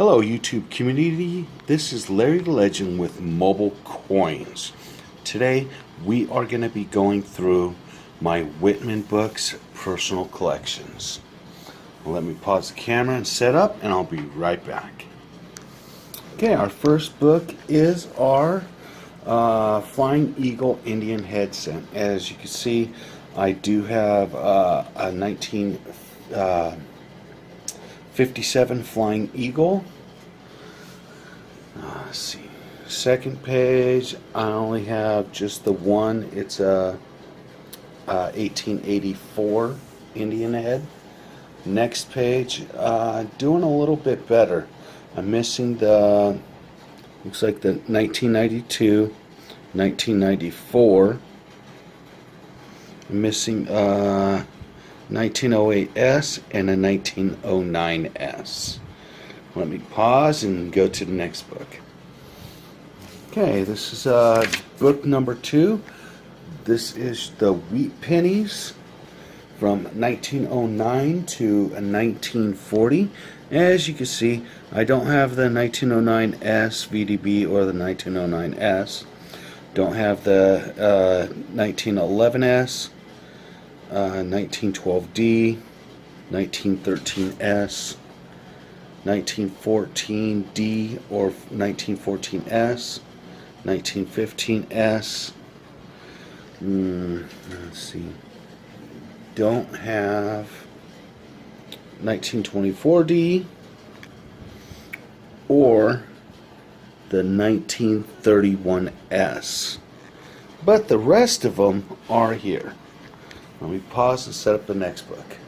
Hello YouTube community, this is Larry the Legend with Mobile Coins. Today we are going to be going through my Whitman books personal collections. Let me pause the camera and set up and I'll be right back. Okay, our first book is our Flying Eagle Indian head set. As you can see, I do have a 1957 Flying Eagle. Let's see. Second page, I only have just the one. It's a 1884 Indian head. Next page, doing a little bit better. I'm missing the, looks like the 1992, 1994. I'm missing 1908S and a 1909S. Let me pause and go to the next book. Okay, this is book number 2. This is the Wheat Pennies from 1909 to 1940. As you can see, I don't have the 1909S VDB or the 1909S. Don't have the 1911S, 1912D, 1913S, 1914D or 1914S, 1915S. Let's see. Don't have 1924D or the 1931S. But the rest of them are here. Let me pause and set up the next book.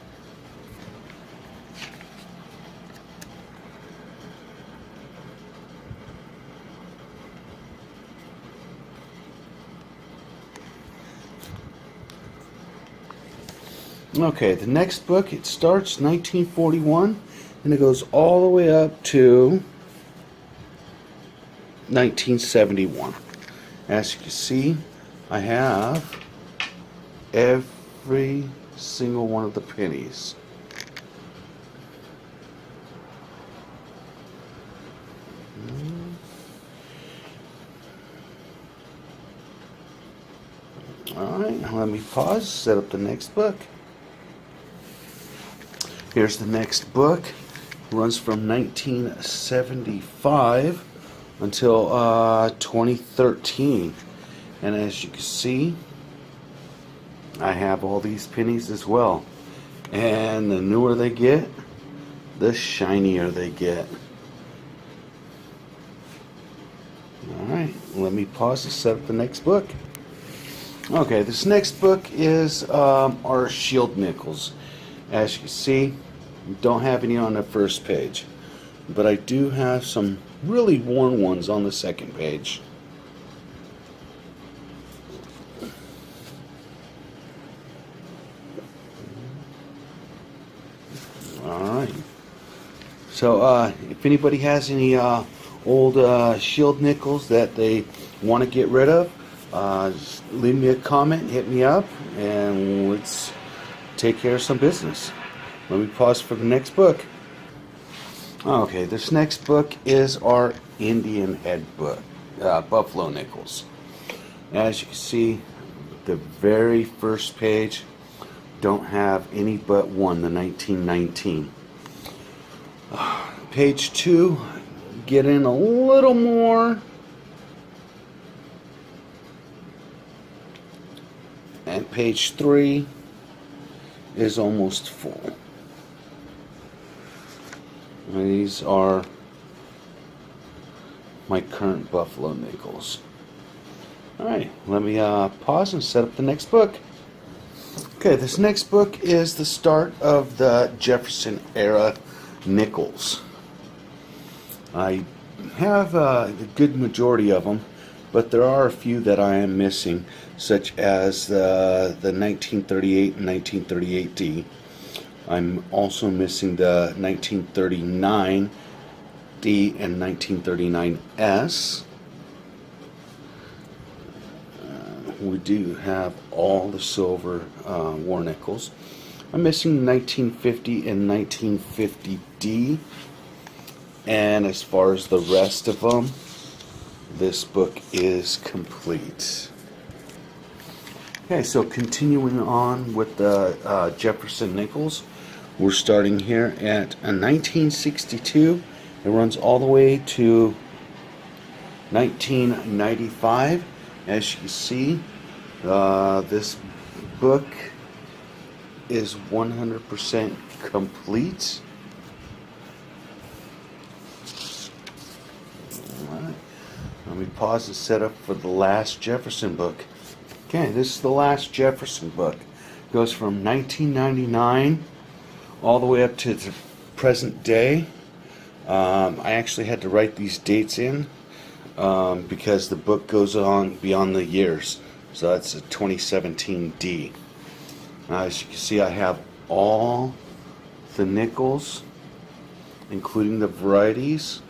Okay, the next book, it starts 1941 and it goes all the way up to 1971. As you can see, I have every single one of the pennies. Alright, let me pause, set up the next book. Here's the next book. It runs from 1975 until 2013. And as you can see, I have all these pennies as well. And the newer they get, the shinier they get. Alright, let me pause to set up the next book. Okay, this next book is our shield nickels. As you can see, don't have any on the first page, but I do have some really worn ones on the second page. Alright, so if anybody has any old shield nickels that they want to get rid of, just leave me a comment, hit me up, and let's take care of some business. Let me pause for the next book. Okay, this next book is our Indian head book, Buffalo nickels. As you can see, the very first page don't have any but one, the 1919. Page 2, get in a little more. And page 3 is almost full. And these are my current Buffalo nickels. Alright, let me pause and set up the next book. Okay, this next book is the start of the Jefferson era nickels. I have a good majority of them, but there are a few that I am missing, such as the 1938 and 1938D. I'm also missing the 1939D and 1939S. We do have all the silver war nickels. I'm missing 1950 and 1950D. And as far as the rest of them, this book is complete. Okay, so continuing on with the Jefferson Nichols, we're starting here at 1962. It runs all the way to 1995. As you can see, this book is 100% complete. Alright, let me pause and set up for the last Jefferson book. Okay, this is the last Jefferson book. It goes from 1999 all the way up to the present day. I actually had to write these dates in because the book goes on beyond the years. So that's a 2017 D. As you can see, I have all the Nichols, including the varieties.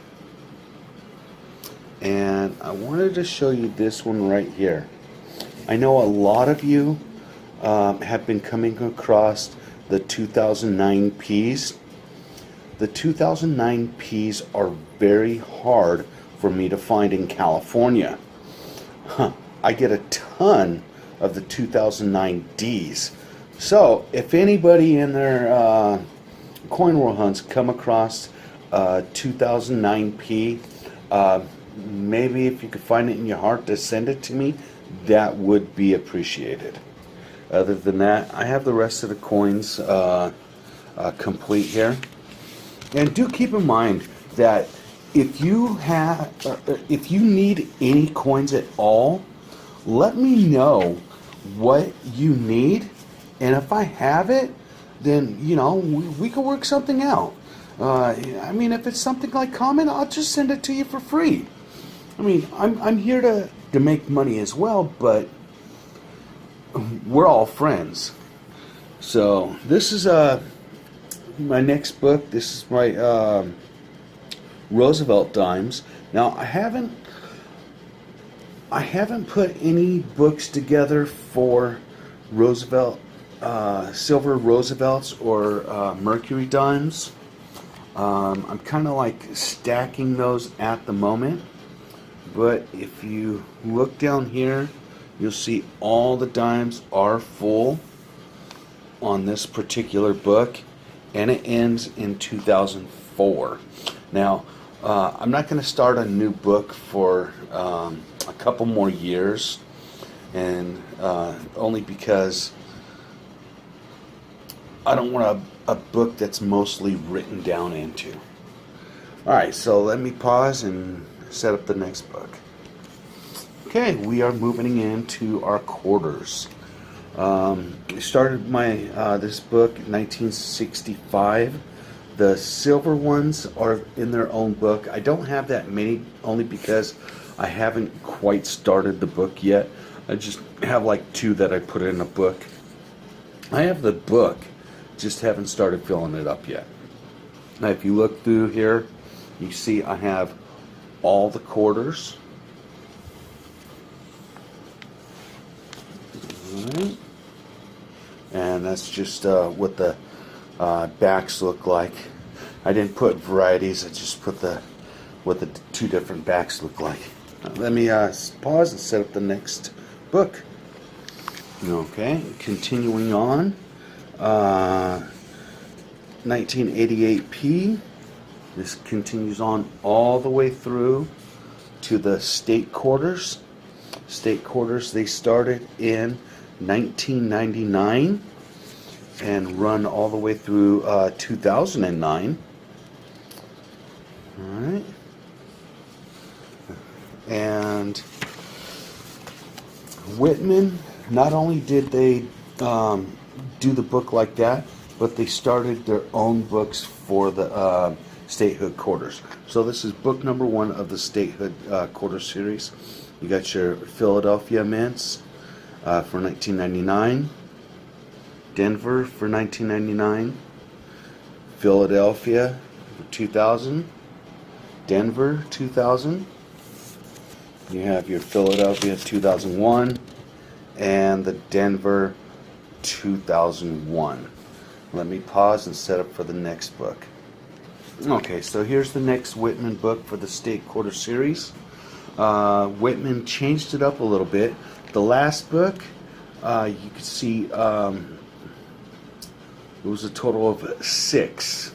And I wanted to show you this one right here. I know a lot of you have been coming across the 2009 Ps. The 2009 Ps are very hard for me to find in California. I get a ton of the 2009 Ds. So if anybody in their coin roll hunts come across 2009 P, maybe if you could find it in your heart to send it to me, that would be appreciated. Other than that, I have the rest of the coins complete here. And do keep in mind that if you need any coins at all, let me know what you need, and if I have it, then we can work something out. I mean, if it's something like common, I'll just send it to you for free. I mean, I'm here to make money as well, but we're all friends. So this is my next book. This is my Roosevelt dimes. Now I haven't put any books together for Roosevelt, silver Roosevelts or Mercury dimes. I'm kind of like stacking those at the moment. But if you look down here, you'll see all the dimes are full on this particular book, and it ends in 2004. Now, I'm not going to start a new book for a couple more years, and only because I don't want a book that's mostly written down into. Alright, so let me pause and set up the next book. Okay, we are moving into our quarters. I started my this book in 1965. The silver ones are in their own book. I don't have that many, only because I haven't quite started the book yet. I just have like 2 that I put in a book. I have the book, just haven't started filling it up yet. Now if you look through here, you see I have all the quarters. Alright. And that's just what the backs look like. I didn't put varieties, I just put what the 2 different backs look like. Let me pause and set up the next book. Okay, continuing on. 1988 P. This continues on all the way through to the state quarters. State quarters, they started in 1999 and run all the way through 2009. All right. And Whitman, not only did they do the book like that, but they started their own books for the statehood quarters. So this is book number 1 of the statehood quarter series. You got your Philadelphia mints for 1999, Denver for 1999, Philadelphia for 2000, Denver 2000. You have your Philadelphia 2001 and the Denver 2001. Let me pause and set up for the next book. Okay, so here's the next Whitman book for the State Quarter Series. Whitman changed it up a little bit. The last book, you could see it was a total of 6.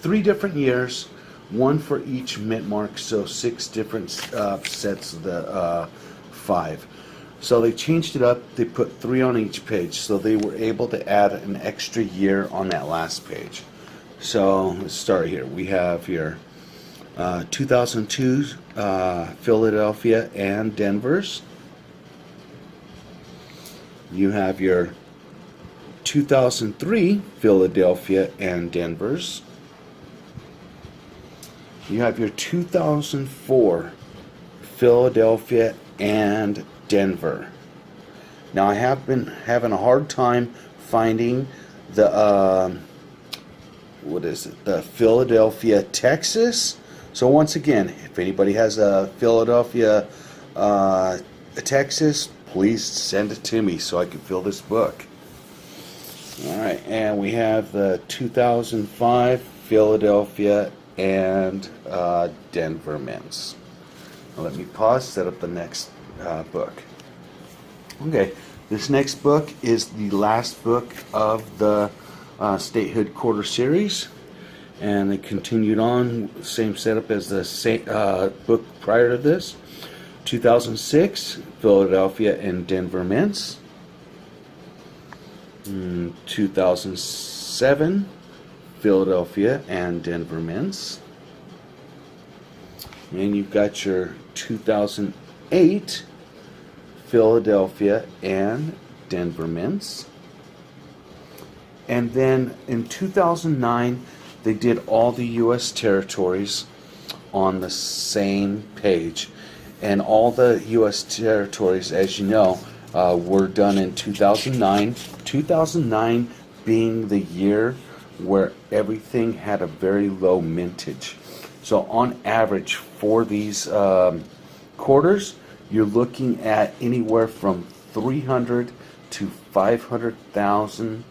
Three different years, one for each mint mark, so 6 different sets of the 5. So they changed it up. They put 3 on each page, so they were able to add an extra year on that last page. So let's start here. We have here 2002 Philadelphia and Denver's. You have your 2003 Philadelphia and Denver's. You have your 2004 Philadelphia and Denver. Now I have been having a hard time finding the the Philadelphia, Texas. So once again, if anybody has a Philadelphia, Texas, please send it to me so I can fill this book. All right, and we have the 2005 Philadelphia and Denver mints. Now let me pause, set up the next book. Okay, this next book is the last book of the Statehood Quarter Series, and they continued on, same setup as the book prior to this. 2006 Philadelphia and Denver mints. 2007 Philadelphia and Denver mints. And you've got your 2008 Philadelphia and Denver mints. And then in 2009, they did all the U.S. territories on the same page. And all the U.S. territories, as you know, were done in 2009. 2009 being the year where everything had a very low mintage. So on average for these quarters, you're looking at anywhere from 300 to 500,000.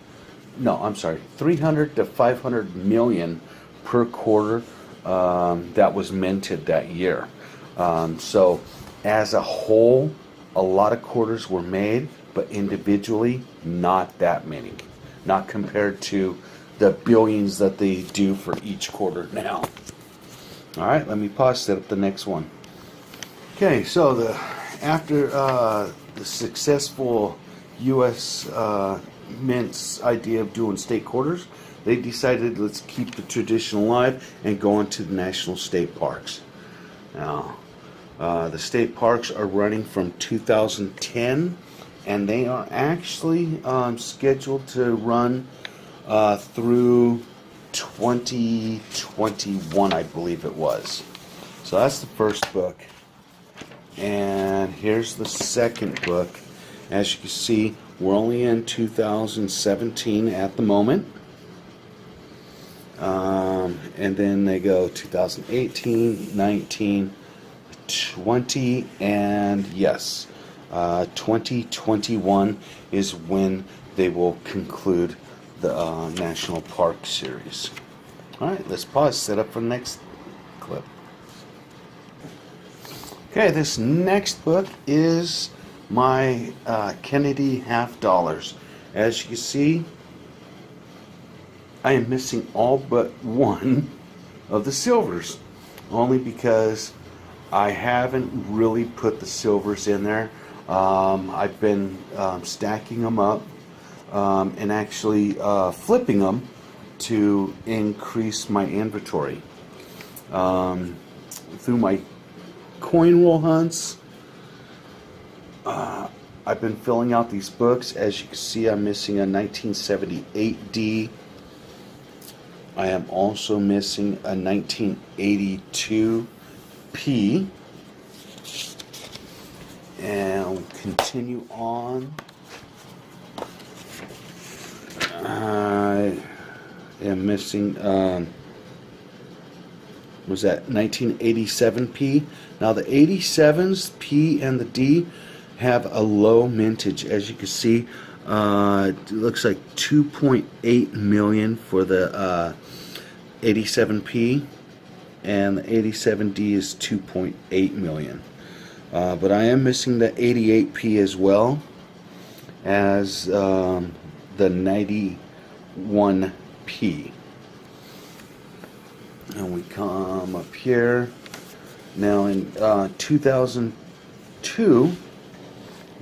No, I'm sorry, 300 to 500 million per quarter that was minted that year. So as a whole, a lot of quarters were made, but individually, not that many. Not compared to the billions that they do for each quarter now. All right, let me pause, set up the next one. Okay, so after the successful U.S. Mint's idea of doing state quarters, they decided let's keep the tradition alive and go into the national state parks. Now, the state parks are running from 2010, and they are actually scheduled to run through 2021, I believe it was. So that's the first book. And here's the second book. As you can see, we're only in 2017 at the moment. And then they go 2018, 19, 20, and yes, 2021 is when they will conclude the National Park Series. All right, let's pause, set up for the next clip. Okay, this next book is my Kennedy half dollars. As you can see, I am missing all but one of the silvers, only because I haven't really put the silvers in there. I've been stacking them up and actually flipping them to increase my inventory. Through my coin roll hunts, I've been filling out these books. As you can see, I'm missing a 1978D. I am also missing a 1982P. And we'll continue on. I am missing, was that 1987P? Now the 87s, P and the D, have a low mintage. As you can see, It looks like 2.8 million for the 87p, and the 87D is 2.8 million. But I am missing the 88p as well as the 91p. And we come up here. Now in 2002,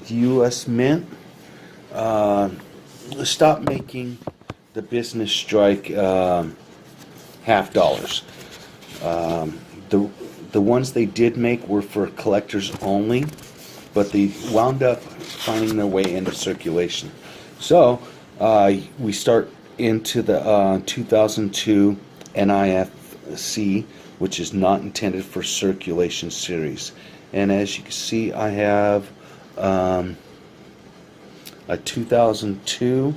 the U.S. Mint stopped making the business strike half dollars. The ones they did make were for collectors only, but they wound up finding their way into circulation. So we start into the 2002 NIFC, which is not intended for circulation series. And as you can see, I have a 2002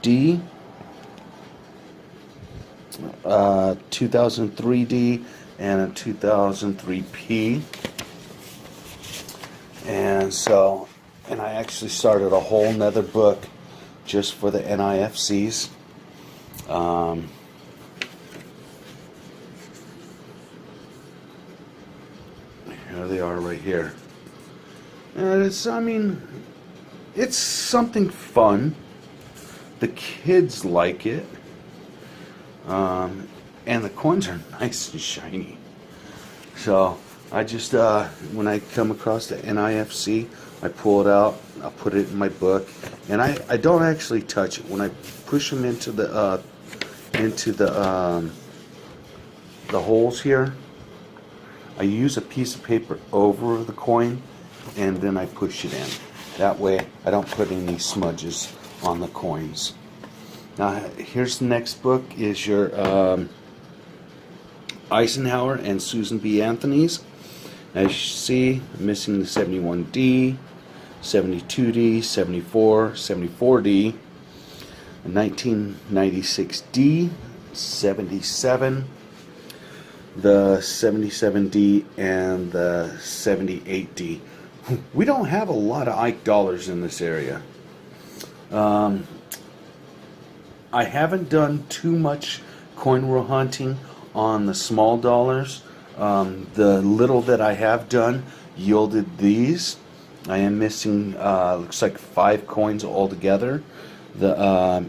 D, 2003D, and a 2003P. And so, and I actually started a whole nother book just for the NIFCs. Here they are right here. And it's, I mean, it's something fun. The kids like it. And the coins are nice and shiny. So I just, when I come across the NIFC, I pull it out, I'll put it in my book, and I don't actually touch it. When I push them into the holes here, I use a piece of paper over the coin, and then I push it in. That way I don't put any smudges on the coins. Now here's the next book, is your Eisenhower and Susan B. Anthony's. As you see, I'm missing the 71D, 72D, 74, 74D, 1996D, 77, the 77D, and the 78D. We don't have a lot of Ike dollars in this area. I haven't done too much coin roll hunting on the small dollars. The little that I have done yielded these. I am missing, looks like 5 coins altogether. The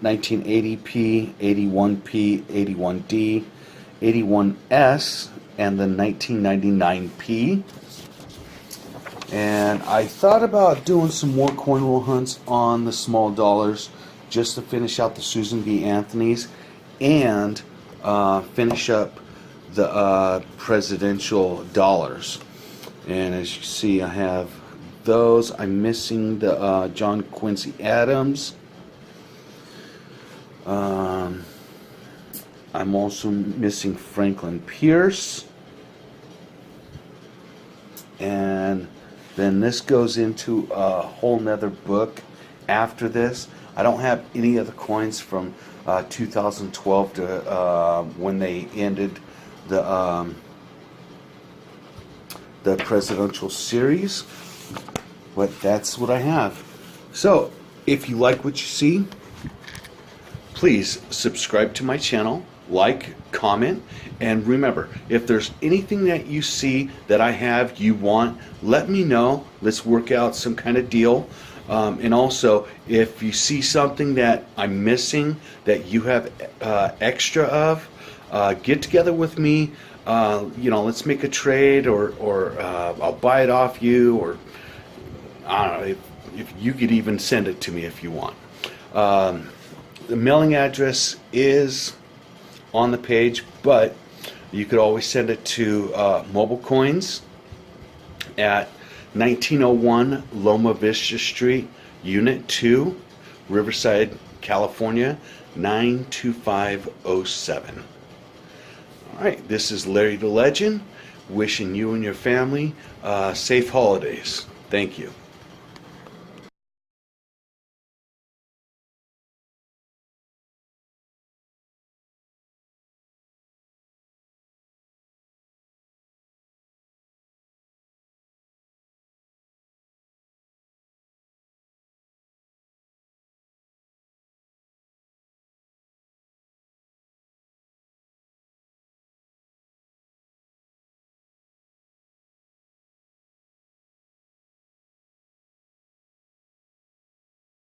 1980p, 81p, 81D, 81S, and the 1999p. And I thought about doing some more coin roll hunts on the small dollars just to finish out the Susan B. Anthony's and finish up the presidential dollars. And as you see, I have those. I'm missing the John Quincy Adams. I'm also missing Franklin Pierce. And then this goes into a whole nother book after this. I don't have any other coins from 2012 to when they ended the presidential series, but that's what I have. So if you like what you see, please subscribe to my channel, like, comment, and remember, if there's anything that you see that I have you want, let me know. Let's work out some kind of deal. And also, if you see something that I'm missing that you have extra of, get together with me. Let's make a trade, or I'll buy it off you, or I don't know, if you could even send it to me if you want. The mailing address is on the page, but you could always send it to Mobile Coins at 1901 Loma Vista Street, Unit 2, Riverside, California, 92507. Alright, this is Larry the Legend, wishing you and your family safe holidays. Thank you.